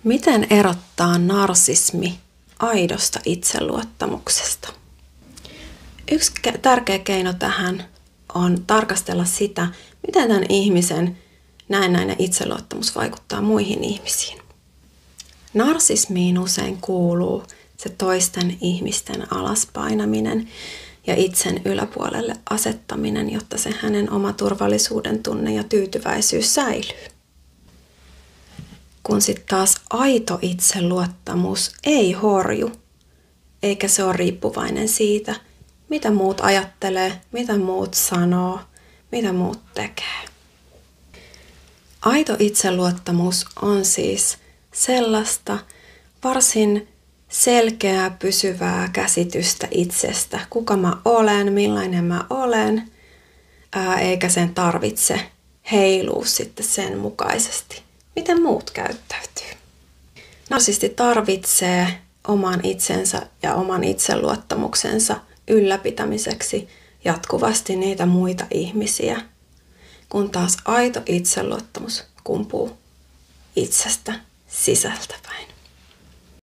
Miten erottaa narsismi aidosta itseluottamuksesta? Yksi tärkeä keino tähän on tarkastella sitä, miten tämän ihmisen näennäinen itseluottamus vaikuttaa muihin ihmisiin. Narsismiin usein kuuluu se toisten ihmisten alaspainaminen ja itsen yläpuolelle asettaminen, jotta se hänen oma turvallisuuden tunne ja tyytyväisyys säilyy. Kun sitten taas aito itseluottamus ei horju, eikä se ole riippuvainen siitä, mitä muut ajattelee, mitä muut sanoo, mitä muut tekee. Aito itseluottamus on siis sellaista varsin selkeää, pysyvää käsitystä itsestä, kuka mä olen, millainen mä olen, eikä sen tarvitse heilua sitten sen mukaisesti, miten muut käyttäytyy. Narsisti tarvitsee oman itsensä ja oman itseluottamuksensa ylläpitämiseksi jatkuvasti niitä muita ihmisiä, kun taas aito itseluottamus kumpuu itsestä sisältäpäin.